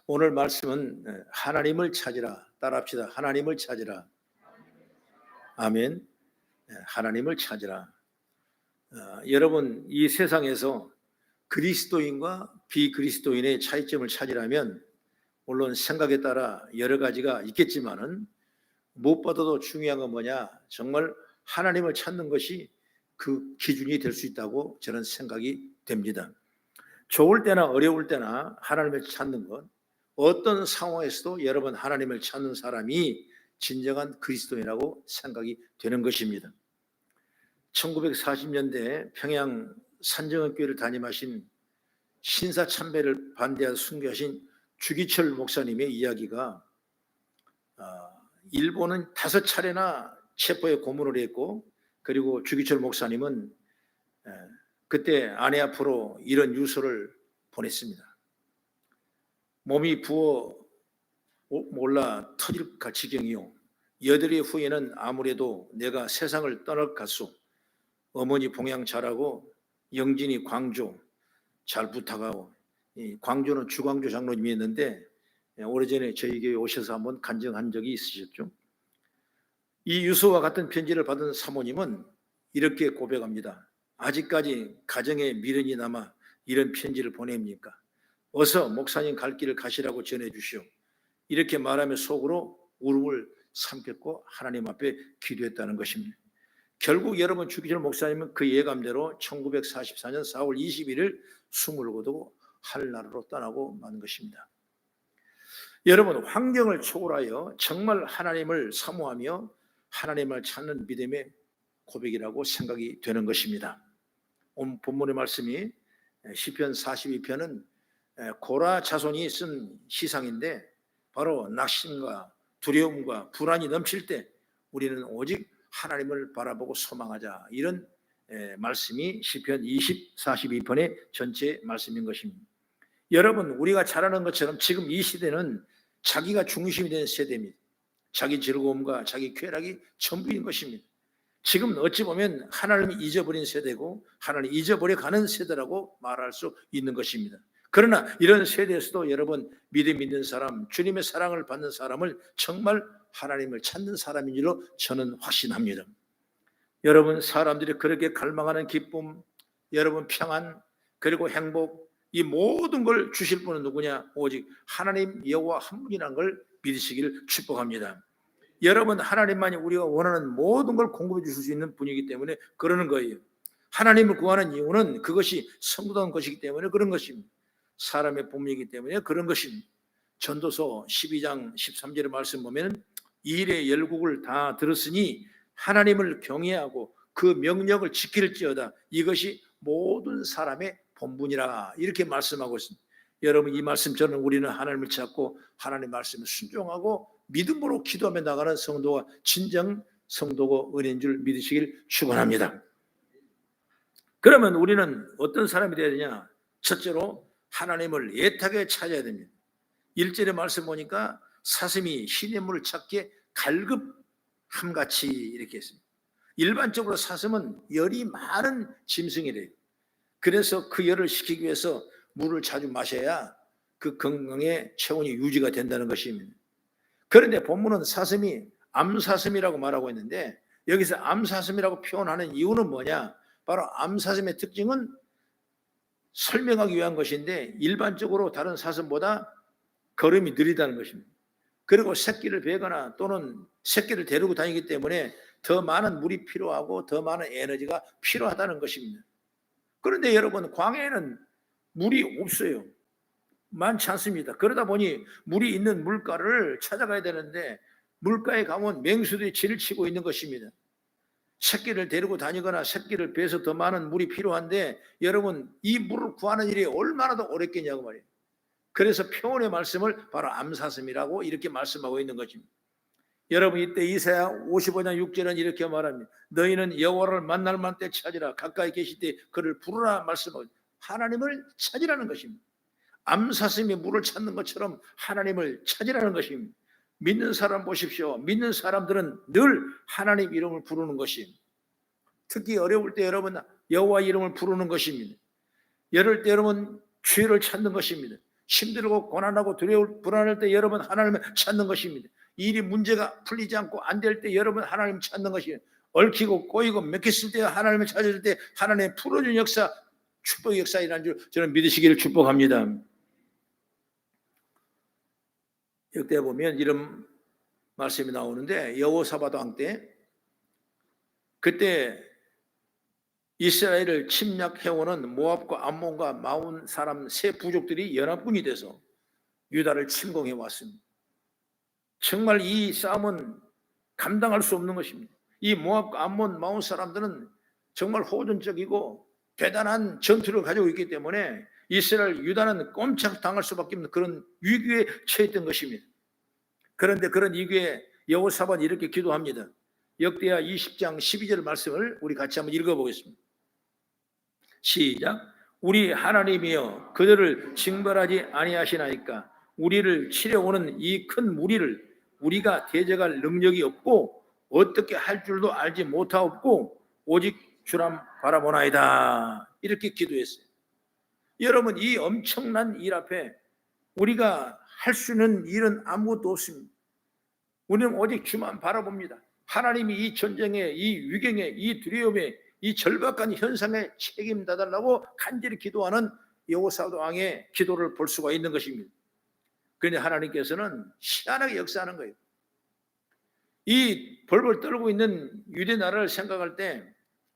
오늘 말씀은 하나님을 찾으라. 따라합시다. 하나님을 찾으라. 아멘. 하나님을 찾으라. 여러분, 이 세상에서 그리스도인과 비그리스도인의 차이점을 찾으려면 물론 생각에 따라 여러 가지가 있겠지만은 무엇보다도 중요한 건 뭐냐? 정말 하나님을 찾는 것이 그 기준이 될 수 있다고 저는 생각이 됩니다. 좋을 때나 어려울 때나 하나님을 찾는 것, 어떤 상황에서도 여러분 하나님을 찾는 사람이 진정한 그리스도인이라고 생각이 되는 것입니다. 1940년대 평양 산정학교를 담임하신 신사참배를 반대하여 순교하신 주기철 목사님의 이야기가 일본은 5차례나 체포에 고문을 했고, 그리고 주기철 목사님은 그때 아내 앞으로 이런 유서를 보냈습니다. 몸이 부어 몰라 터질 지경이요. 여드리 후에는 아무래도 내가 세상을 떠날 것수. 어머니 봉양 잘하고 영진이 광주 잘 부탁하고. 광주는 주광주 장로님이었는데 오래전에 저희 교회 오셔서 한번 간증한 적이 있으셨죠. 이 유서와 같은 편지를 받은 사모님은 이렇게 고백합니다. 아직까지 가정에 미련이 남아 이런 편지를 보냅니까? 어서 목사님 갈 길을 가시라고 전해주시오. 이렇게 말하며 속으로 울음을 삼켰고 하나님 앞에 기도했다는 것입니다. 결국 여러분 주기철 목사님은 그 예감대로 1944년 4월 21일 숨을 거두고 하늘나라로 떠나고 만 것입니다. 여러분, 환경을 초월하여 정말 하나님을 사모하며 하나님을 찾는 믿음의 고백이라고 생각이 되는 것입니다. 오늘 본문의 말씀이 시편 42편은 고라 자손이 쓴 시상인데, 바로 낙심과 두려움과 불안이 넘칠 때 우리는 오직 하나님을 바라보고 소망하자, 이런 말씀이 시편 42편의 전체 말씀인 것입니다. 여러분, 우리가 잘 아는 것처럼 지금 이 시대는 자기가 중심이 된 세대입니다. 자기 즐거움과 자기 쾌락이 전부인 것입니다. 지금 어찌 보면 하나님을 잊어버린 세대고 하나님을 잊어버려가는 세대라고 말할 수 있는 것입니다. 그러나 이런 세대에서도 여러분, 믿음 있는 사람, 주님의 사랑을 받는 사람을 정말 하나님을 찾는 사람인 줄로 저는 확신합니다. 여러분, 사람들이 그렇게 갈망하는 기쁨, 여러분 평안, 그리고 행복, 이 모든 걸 주실 분은 누구냐? 오직 하나님 여호와 한 분이라는 걸 믿으시기를 축복합니다. 여러분, 하나님만이 우리가 원하는 모든 걸 공급해 주실 수 있는 분이기 때문에 그러는 거예요. 하나님을 구하는 이유는 그것이 성도다운 것이기 때문에 그런 것입니다. 사람의 본능이기 때문에 그런 것입니다. 전도서 12장 13절의 말씀 보면 일의 열국을 다 들었으니 하나님을 경외하고 그 명령을 지킬지어다. 이것이 모든 사람의 본분이라, 이렇게 말씀하고 있습니다. 여러분, 이 말씀처럼 우리는 하나님을 찾고 하나님의 말씀을 순종하고 믿음으로 기도하며 나가는 성도가 진정 성도고 은혜인 줄 믿으시길 축원합니다. 그러면 우리는 어떤 사람이 되어야 되냐? 첫째로 하나님을 애타게 찾아야 됩니다. 1절의 말씀 보니까 사슴이 시냇물을 찾기에 갈급함같이 이렇게 했습니다. 일반적으로 사슴은 열이 많은 짐승이래요. 그래서 그 열을 식히기 위해서 물을 자주 마셔야 그 건강의 체온이 유지가 된다는 것입니다. 그런데 본문은 사슴이 암사슴이라고 말하고 있는데, 여기서 암사슴이라고 표현하는 이유는 뭐냐? 바로 암사슴의 특징은 설명하기 위한 것인데, 일반적으로 다른 사슴보다 걸음이 느리다는 것입니다. 그리고 새끼를 베거나 또는 새끼를 데리고 다니기 때문에 더 많은 물이 필요하고 더 많은 에너지가 필요하다는 것입니다. 그런데 여러분, 광야에는 물이 없어요. 많지 않습니다. 그러다 보니 물이 있는 물가를 찾아가야 되는데 물가에 가면 맹수들이 질을 치고 있는 것입니다. 새끼를 데리고 다니거나 새끼를 베서 더 많은 물이 필요한데 여러분, 이 물을 구하는 일이 얼마나 더 어렵겠냐고 말이에요. 그래서 표현의 말씀을 바로 암사슴이라고 이렇게 말씀하고 있는 것입니다. 여러분, 이때 이사야 55장 6절은 이렇게 말합니다. 너희는 여호와를 만날 만때 찾으라. 가까이 계실 때 그를 부르라 말씀하고, 하나님을 찾으라는 것입니다. 암사슴이 물을 찾는 것처럼 하나님을 찾으라는 것입니다. 믿는 사람 보십시오. 믿는 사람들은 늘 하나님 이름을 부르는 것입니다. 특히 어려울 때 여러분 여호와 이름을 부르는 것입니다. 이럴 때 여러분 주를 찾는 것입니다. 힘들고 고난하고 두려울 불안할 때 여러분 하나님을 찾는 것입니다. 일이 문제가 풀리지 않고 안 될 때 여러분 하나님 찾는 것이에요. 얽히고 꼬이고 맥혔을 때 하나님을 찾을 때 하나님의 풀어준 역사, 축복의 역사이라는 줄 저는 믿으시기를 축복합니다. 역대에 보면 이런 말씀이 나오는데 여호사밧 왕 때 그때 이스라엘을 침략해오는 모압과 암몬과 마온 사람 세 부족들이 연합군이 돼서 유다를 침공해 왔습니다. 정말 이 싸움은 감당할 수 없는 것입니다. 이 모압과 암몬, 마온 사람들은 정말 호전적이고 대단한 전투를 가지고 있기 때문에 이스라엘 유다는 꼼짝당할 수밖에 없는 그런 위기에 처했던 것입니다. 그런데 그런 위기에 여호사밧이 이렇게 기도합니다. 역대하 20장 12절 말씀을 우리 같이 한번 읽어보겠습니다. 시작. 우리 하나님이여 그들을 징벌하지 아니하시나이까. 우리를 치려오는 이 큰 무리를 우리가 대적할 능력이 없고 어떻게 할 줄도 알지 못하옵고 오직 주람 바라보나이다. 이렇게 기도했어요. 여러분, 이 엄청난 일 앞에 우리가 할 수 있는 일은 아무것도 없습니다. 우리는 오직 주만 바라봅니다. 하나님이 이 전쟁에, 이 위경에, 이 두려움에, 이 절박한 현상에 책임다달라고 간절히 기도하는 여호사밧 왕의 기도를 볼 수가 있는 것입니다. 그런데 하나님께서는 희한하게 역사하는 거예요. 이 벌벌 떨고 있는 유대 나라를 생각할 때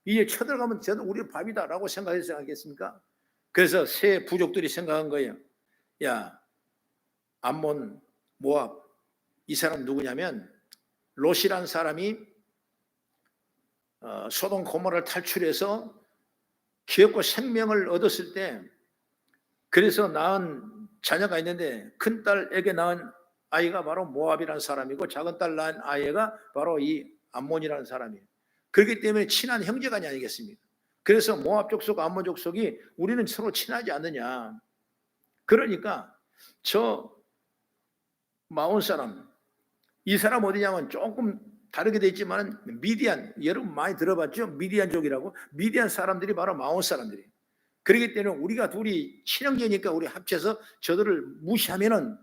이게 쳐들어가면 저는 우리 밥이다라고 생각해서 생각했습니까? 그래서 세 부족들이 생각한 거예요. 야, 암몬, 모압, 이 사람 누구냐면 롯이란 사람이 소돔 고모라를 탈출해서 기업과 생명을 얻었을 때 그래서 낳은 자녀가 있는데 큰딸에게 낳은 아이가 바로 모압이라는 사람이고 작은 딸 낳은 아이가 바로 이 암몬이라는 사람이에요. 그렇기 때문에 친한 형제간이 아니겠습니까? 그래서 모압 족속, 암몬 족속이 우리는 서로 친하지 않느냐. 그러니까 저 마온 사람, 이 사람 어디냐면 조금 다르게 돼 있지만 미디안, 여러분 많이 들어봤죠? 미디안족이라고. 미디안 사람들이 바로 마온 사람들이에요. 그렇기 때문에 우리가 둘이 친형제니까 우리 합쳐서 저들을 무시하면은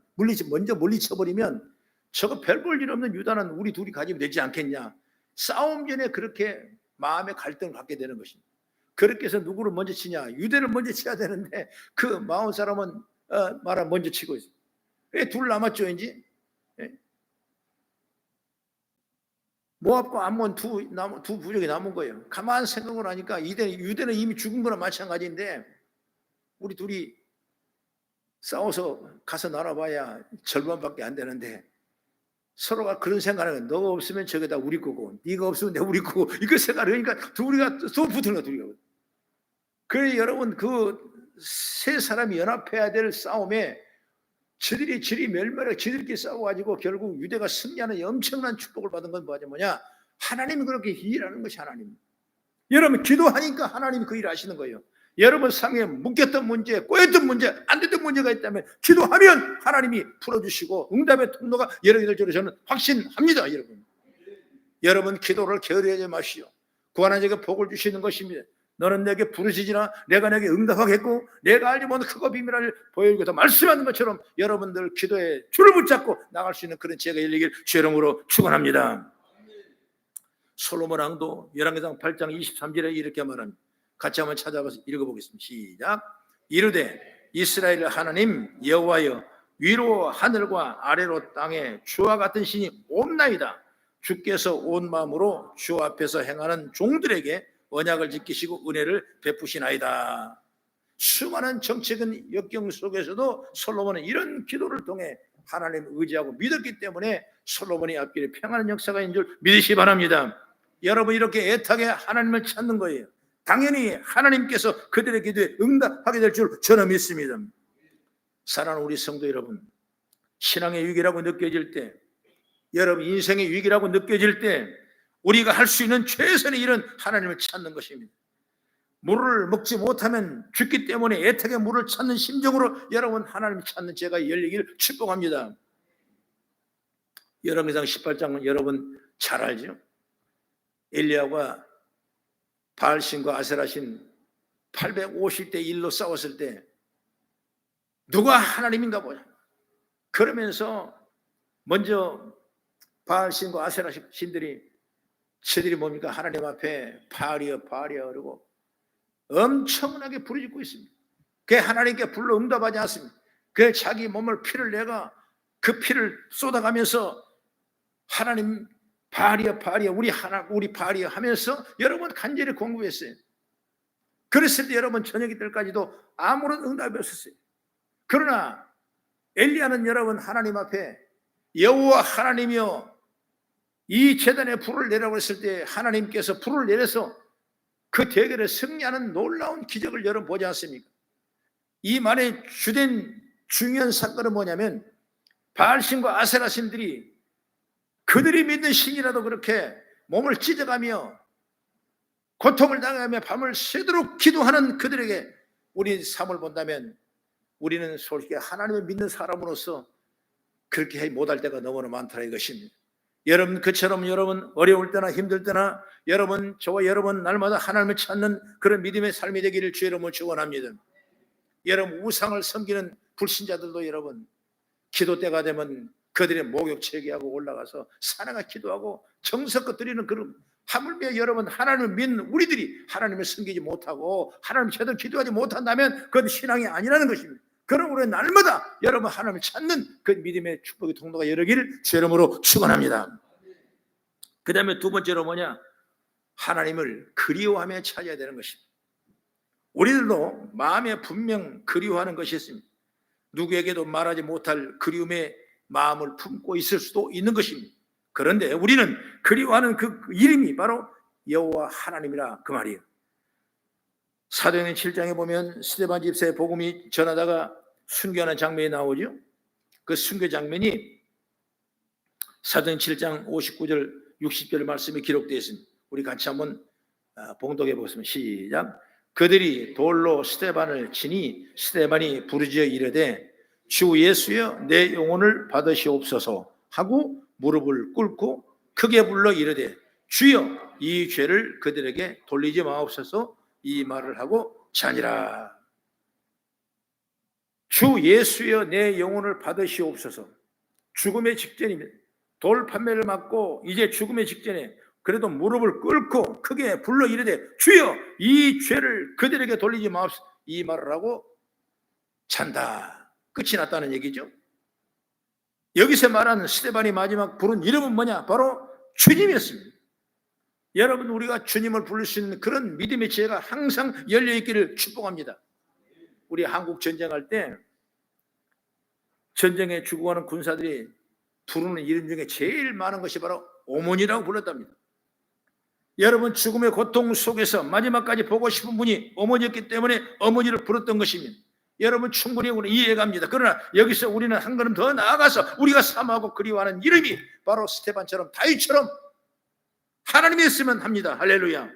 먼저 물리쳐버리면 저거 별 볼 일 없는 유다는 우리 둘이 가지면 되지 않겠냐. 싸움 전에 그렇게 마음의 갈등을 갖게 되는 것입니다. 그렇게 해서 누구를 먼저 치냐. 유대를 먼저 쳐야 되는데 그 마온 사람은 말아 먼저 치고 있어요. 왜 둘 남았죠 이제? 모압과 암몬 두 부족이 남은 거예요. 가만 생각을 하니까 유대는 이미 죽은 거나 마찬가지인데 우리 둘이 싸워서 가서 나눠봐야 절반밖에 안 되는데 서로가 그런 생각을 해요. 너가 없으면 저게 다 우리 거고 네가 없으면 내가 우리 거고 이거 생각을 하니까 둘이가 또 붙는 거야. 둘이가. 그래 여러분 그 세 사람이 연합해야 될 싸움에 저들이 멸망하고 저들끼리 싸워가지고 결국 유대가 승리하는 엄청난 축복을 받은 건 뭐냐? 하나님이 그렇게 일하는 것이 하나님. 여러분 기도하니까 하나님이 그 일을 하시는 거예요. 여러분 삶에 묶였던 문제, 꼬였던 문제, 안 됐던 문제가 있다면 기도하면 하나님이 풀어주시고 응답의 통로가 여러분들 줄로 저는 확신합니다. 여러분 기도를 게으르하지 마시오. 구하는 자에게 복을 주시는 것입니다. 너는 내게 부르시지나 내가 내게 응답하겠고 내가 알지 못한 크고 비밀을 보여주겠다 말씀하는 것처럼 여러분들 기도에 줄을 붙잡고 나갈 수 있는 그런 지혜가 열리길 주의 이름으로 축원합니다. 솔로몬 왕도 열왕기상 8장 23절에 이렇게 말합니다. 같이 한번 찾아가서 읽어보겠습니다. 시작. 이르되 이스라엘 하나님 여호와여 위로 하늘과 아래로 땅에 주와 같은 신이 없나이다. 주께서 온 마음으로 주 앞에서 행하는 종들에게 언약을 지키시고 은혜를 베푸시나이다. 수많은 정책은 역경 속에서도 솔로몬은 이런 기도를 통해 하나님을 의지하고 믿었기 때문에 솔로몬이 앞길에 평안한 역사가 있는 줄 믿으시기 바랍니다. 여러분 이렇게 애타게 하나님을 찾는 거예요. 당연히 하나님께서 그들의 기도에 응답하게 될 줄 저는 믿습니다. 사랑하는 우리 성도 여러분, 신앙의 위기라고 느껴질 때, 여러분 인생의 위기라고 느껴질 때 우리가 할 수 있는 최선의 일은 하나님을 찾는 것입니다. 물을 먹지 못하면 죽기 때문에 애타게 물을 찾는 심정으로 여러분 하나님을 찾는 제가 열리기를 축복합니다. 열왕기상 18장은 여러분 잘 알죠? 엘리야가 바알신과 아세라신 850대 1로 싸웠을 때 누가 하나님인가 보자. 그러면서 먼저 바알신과 아세라 신들이 저들이 뭡니까? 하나님 앞에 바알이여 바알이여 그러고 엄청나게 부르짖고 있습니다. 그 하나님께 불러 응답하지 않습니다. 그 자기 몸을 피를 내가 그 피를 쏟아가면서 하나님 바알이여 바알이여 우리 바알이여 하면서 여러분 간절히 공부했어요. 그랬을 때 여러분 저녁이 때까지도 아무런 응답이 없었어요. 그러나 엘리야는 여러분 하나님 앞에 여호와 하나님이여 이 제단에 불을 내라고 했을 때 하나님께서 불을 내려서 그 대결에 승리하는 놀라운 기적을 여러분 보지 않습니까? 이 말의 주된 중요한 사건은 뭐냐면 바알신과 아세라신들이 그들이 믿는 신이라도 그렇게 몸을 찢어가며 고통을 당하며 밤을 새도록 기도하는 그들에게 우리 삶을 본다면 우리는 솔직히 하나님을 믿는 사람으로서 그렇게 못할 때가 너무나 많다는 것입니다. 여러분 그처럼 여러분 어려울 때나 힘들 때나 여러분 저와 여러분 날마다 하나님을 찾는 그런 믿음의 삶이 되기를 주의 이름으로 축원합니다. 여러분 우상을 섬기는 불신자들도 여러분 기도 때가 되면 그들의 목욕 체계하고 올라가서 사나가 기도하고 정성껏 드리는 그런 하물며 여러분 하나님을 믿는 우리들이 하나님을 섬기지 못하고 하나님 제대로 기도하지 못한다면 그건 신앙이 아니라는 것입니다. 그러므로 우리 날마다 여러분 하나님을 찾는 그 믿음의 축복의 통로가 열리기를 주의 이름으로 축원합니다. 그 다음에 두 번째로 뭐냐? 하나님을 그리워하며 찾아야 되는 것입니다. 우리들도 마음에 분명 그리워하는 것이 있습니다. 누구에게도 말하지 못할 그리움의 마음을 품고 있을 수도 있는 것입니다. 그런데 우리는 그리워하는 그 이름이 바로 여호와 하나님이라 그 말이에요. 사도행전 7장에 보면 스데반 집사의 복음이 전하다가 순교하는 장면이 나오죠. 그 순교 장면이 사도행전 7장 59절 60절 말씀이 기록되어 있습니다. 우리 같이 한번 봉독해 보겠습니다. 시작. 그들이 돌로 스데반을 치니 스데반이 부르짖어 이르되 주 예수여 내 영혼을 받으시옵소서 하고 무릎을 꿇고 크게 불러 이르되 주여 이 죄를 그들에게 돌리지 마옵소서 이 말을 하고 자니라. 주 예수여 내 영혼을 받으시옵소서. 죽음의 직전입니다. 돌 판매를 맞고 이제 죽음의 직전에 그래도 무릎을 꿇고 크게 불러 이르되 주여 이 죄를 그들에게 돌리지 마옵소서 이 말을 하고 잔다. 끝이 났다는 얘기죠. 여기서 말하는 스데반이 마지막 부른 이름은 뭐냐? 바로 주님이었습니다. 여러분 우리가 주님을 부를 수 있는 그런 믿음의 지혜가 항상 열려있기를 축복합니다. 우리 한국 전쟁할 때 전쟁에 죽어가는 군사들이 부르는 이름 중에 제일 많은 것이 바로 어머니라고 불렀답니다. 여러분 죽음의 고통 속에서 마지막까지 보고 싶은 분이 어머니였기 때문에 어머니를 부르던 것입니다. 여러분 충분히 우리 이해갑니다. 그러나 여기서 우리는 한 걸음 더 나아가서 우리가 사모하고 그리워하는 이름이 바로 스데반처럼 다윗처럼 하나님이 있으면 합니다. 할렐루야.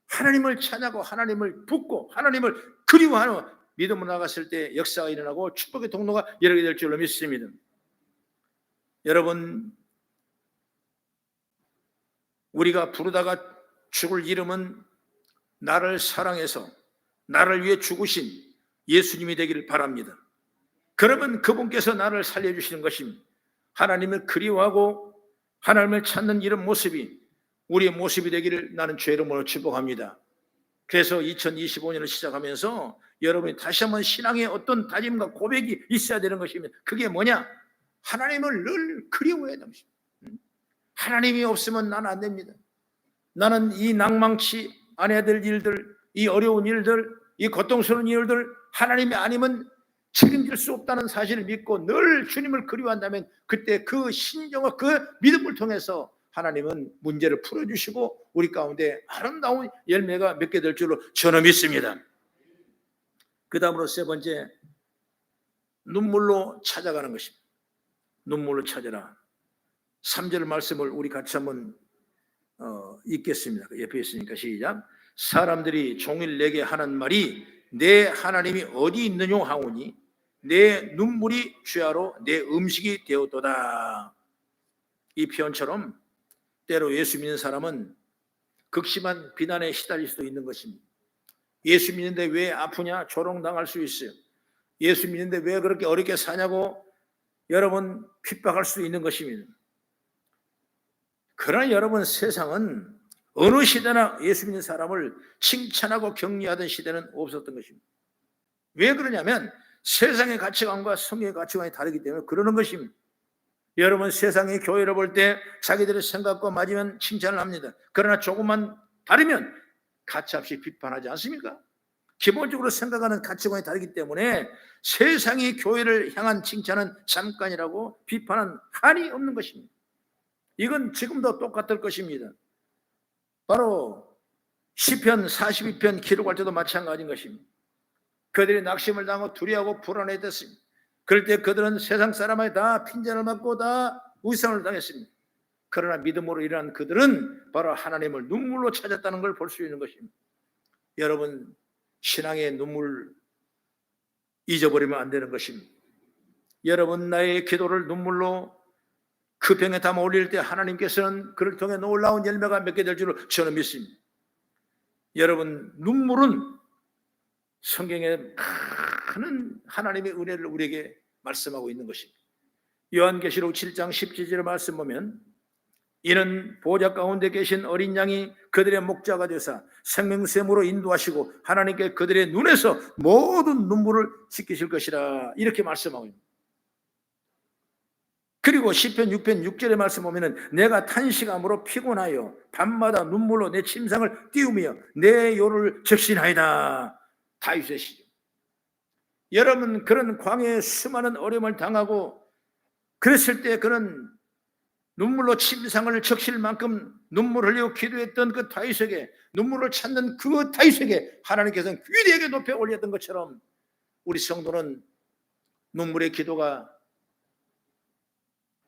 하나님을 찬양하고 하나님을 붙고 하나님을 그리워하는 믿음으로 나갔을 때 역사가 일어나고 축복의 통로가 열리게 될 줄로 믿습니다. 여러분 우리가 부르다가 죽을 이름은 나를 사랑해서 나를 위해 죽으신 예수님이 되기를 바랍니다. 그러면 그분께서 나를 살려주시는 것입니다. 하나님을 그리워하고 하나님을 찾는 이런 모습이 우리의 모습이 되기를 나는 주의 이름으로 축복합니다. 그래서 2025년을 시작하면서 여러분이 다시 한번 신앙의 어떤 다짐과 고백이 있어야 되는 것입니다. 그게 뭐냐? 하나님을 늘 그리워해야 되는 것입니다. 하나님이 없으면 나는 안 됩니다. 나는 이 낭망치 안 해야 될 일들, 이 어려운 일들, 이 고통스러운 일들 하나님이 아니면 책임질 수 없다는 사실을 믿고 늘 주님을 그리워한다면 그때 그 신정과 그 믿음을 통해서 하나님은 문제를 풀어주시고 우리 가운데 아름다운 열매가 맺게 될 줄로 저는 믿습니다. 그 다음으로 세 번째, 눈물로 찾아가는 것입니다. 눈물로 찾아라. 3절 말씀을 우리 같이 한번 읽겠습니다. 옆에 있으니까 시작. 사람들이 종일 내게 하는 말이 내 하나님이 어디 있느냐 하오니 내 눈물이 주야로 내 음식이 되었도다. 이 표현처럼 때로 예수 믿는 사람은 극심한 비난에 시달릴 수도 있는 것입니다. 예수 믿는데 왜 아프냐? 조롱당할 수 있어요. 예수 믿는데 왜 그렇게 어렵게 사냐고 여러분 핍박할 수 있는 것입니다. 그러나 여러분, 세상은 어느 시대나 예수 믿는 사람을 칭찬하고 격려하던 시대는 없었던 것입니다. 왜 그러냐면 세상의 가치관과 성경의 가치관이 다르기 때문에 그러는 것입니다. 여러분, 세상의 교회를 볼 때 자기들의 생각과 맞으면 칭찬을 합니다. 그러나 조금만 다르면 가차없이 비판하지 않습니까? 기본적으로 생각하는 가치관이 다르기 때문에 세상의 교회를 향한 칭찬은 잠깐이라고 비판은 한이 없는 것입니다. 이건 지금도 똑같을 것입니다. 바로 시편 42편 기록할 때도 마찬가지인 것입니다. 그들이 낙심을 당하고 두려워하고 불안해졌습니다. 그럴 때 그들은 세상 사람에게 다 핀잔을 맞고 다 우상을 당했습니다. 그러나 믿음으로 일어난 그들은 바로 하나님을 눈물로 찾았다는 걸 볼 수 있는 것입니다. 여러분, 신앙의 눈물 잊어버리면 안 되는 것입니다. 여러분, 나의 기도를 눈물로 그 병에 담아 올릴 때 하나님께서는 그를 통해 놀라운 열매가 맺게 될 줄로 저는 믿습니다. 여러분, 눈물은 성경에 많은 하나님의 은혜를 우리에게 말씀하고 있는 것입니다. 요한계시록 7장 17절의 말씀 보면 이는 보좌 가운데 계신 어린 양이 그들의 목자가 되사 생명샘으로 인도하시고 하나님께 그들의 눈에서 모든 눈물을 씻기실 것이라, 이렇게 말씀하고 있습니다. 그리고 시편 6편 6절의 말씀 보면은 내가 탄식함으로 피곤하여 밤마다 눈물로 내 침상을 띄우며 내 요를 적신하이다. 다윗의 시죠. 여러분, 그런 광야에 수많은 어려움을 당하고 그랬을 때 그는 눈물로 침상을 적실 만큼 눈물을 흘리고 기도했던 그 다윗에게, 눈물을 찾는 그 다윗에게 하나님께서는 위대하게 높여 올렸던 것처럼 우리 성도는 눈물의 기도가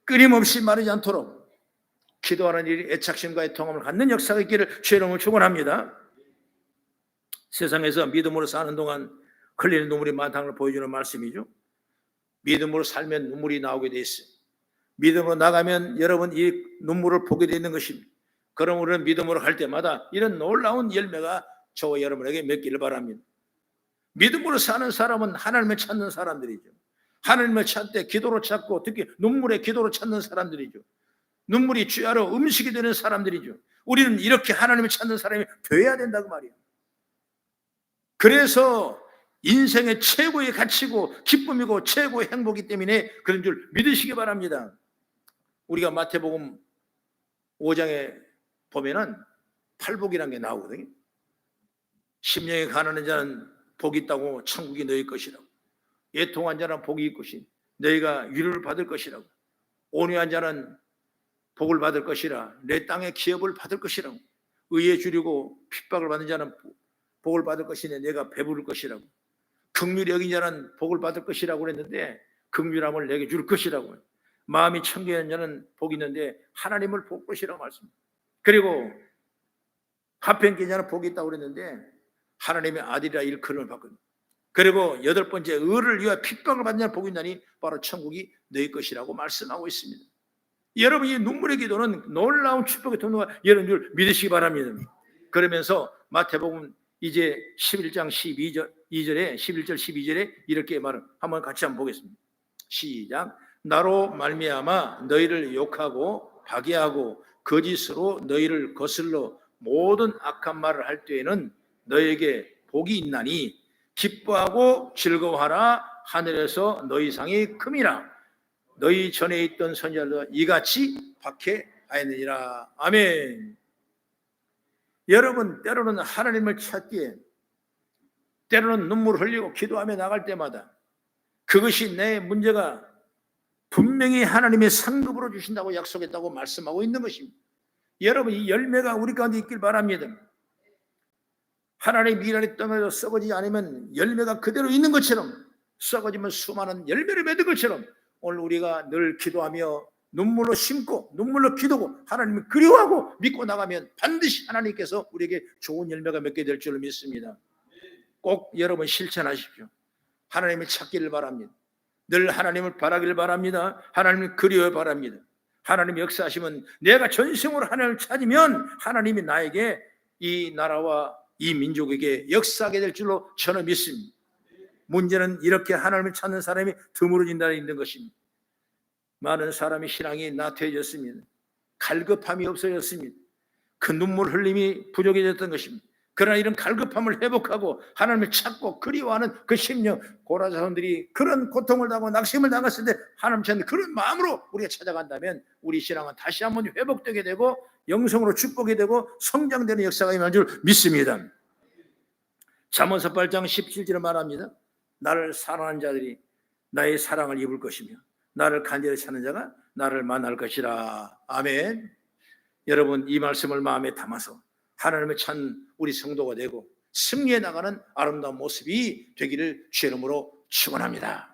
끊임없이 마르지 않도록 기도하는 일이 애착심과의 통함을 갖는 역사가 있기를 주의 이름으로 축원합니다. 세상에서 믿음으로 사는 동안 흘리는 눈물이 많다는 걸 보여주는 말씀이죠. 믿음으로 살면 눈물이 나오게 돼 있어요. 믿음으로 나가면 여러분 이 눈물을 보게 되는 것입니다. 그럼 우리는 믿음으로 갈 때마다 이런 놀라운 열매가 저와 여러분에게 맺기를 바랍니다. 믿음으로 사는 사람은 하나님을 찾는 사람들이죠. 하나님을 찾을 때 기도로 찾고 특히 눈물의 기도로 찾는 사람들이죠. 눈물이 주야로 음식이 되는 사람들이죠. 우리는 이렇게 하나님을 찾는 사람이 되어야 된다고 말이에요. 그래서 인생의 최고의 가치고 기쁨이고 최고의 행복이기 때문에 그런 줄 믿으시기 바랍니다. 우리가 마태복음 5장에 보면은 팔복이라는 게 나오거든요. 심령이 가난한 자는 복이 있다고 천국이 너희 것이라고, 애통한 자는 복이 있것이 너희가 위로를 받을 것이라고, 온유한 자는 복을 받을 것이라 내 땅의 기업을 받을 것이라고, 의에 주리고 핍박을 받는 자는 복을 받을 것이니 내가 배부를 것이라고, 긍휼히 여긴 자는 복을 받을 것이라고 그랬는데 긍휼함을 내게 줄 것이라고, 마음이 청결한 자는 복이 있는데 하나님을 볼 것이라고 말씀합니다. 그리고 화평케 자는 복이 있다고 그랬는데 하나님의 아들이라 일컬음을 받거든요. 그리고 8번째, 의를 위하여 핍박을 받는 자는 복이 있나니 바로 천국이 너희 것이라고 말씀하고 있습니다. 여러분, 이 눈물의 기도는 놀라운 축복의 통로가 여러분 줄 믿으시기 바랍니다. 그러면서 마태복음 이제 11장 2절에 11절 12절에 이렇게 말을 한번 같이 한번 보겠습니다. 시작. 나로 말미암아 너희를 욕하고 박해하고 거짓으로 너희를 거슬러 모든 악한 말을 할 때에는 너희에게 복이 있나니 기뻐하고 즐거워하라. 하늘에서 너희 상이 큼이라. 너희 전에 있던 선지자들과 이같이 박해하였느니라. 아멘. 여러분, 때로는 하나님을 찾기에 때로는 눈물을 흘리고 기도하며 나갈 때마다 그것이 내 문제가 분명히 하나님의 상급으로 주신다고 약속했다고 말씀하고 있는 것입니다. 여러분, 이 열매가 우리 가운데 있길 바랍니다. 하나님의 미랄이 땅에서 썩어지지 않으면 열매가 그대로 있는 것처럼, 썩어지면 수많은 열매를 맺은 것처럼 오늘 우리가 늘 기도하며 눈물로 심고 눈물로 기도고 하나님을 그리워하고 믿고 나가면 반드시 하나님께서 우리에게 좋은 열매가 맺게 될 줄 믿습니다. 꼭 여러분 실천하십시오. 하나님을 찾기를 바랍니다. 늘 하나님을 바라기를 바랍니다. 하나님을 그리워야 바랍니다. 하나님 역사하시면 내가 전생으로 하나님을 찾으면 하나님이 나에게 이 나라와 이 민족에게 역사하게 될 줄로 저는 믿습니다. 문제는 이렇게 하나님을 찾는 사람이 드물어진다는 있는 것입니다. 많은 사람이 신앙이 나태해졌습니다. 갈급함이 없어졌습니다. 그 눈물 흘림이 부족해졌던 것입니다. 그러나 이런 갈급함을 회복하고 하나님을 찾고 그리워하는 그 심령, 고라 자손들이 그런 고통을 당하고 낙심을 당했을 때 하나님 찾는 그런 마음으로 우리가 찾아간다면 우리 신앙은 다시 한번 회복되게 되고 영성으로 축복이 되고 성장되는 역사가 임할 줄 믿습니다. 잠언서 8장 17절에 말합니다. 나를 사랑하는 자들이 나의 사랑을 입을 것이며 나를 간절히 찾는 자가 나를 만날 것이라. 아멘. 여러분, 이 말씀을 마음에 담아서 하나님을 찾는 우리 성도가 되고 승리해 나가는 아름다운 모습이 되기를 주의 이름으로 축원합니다.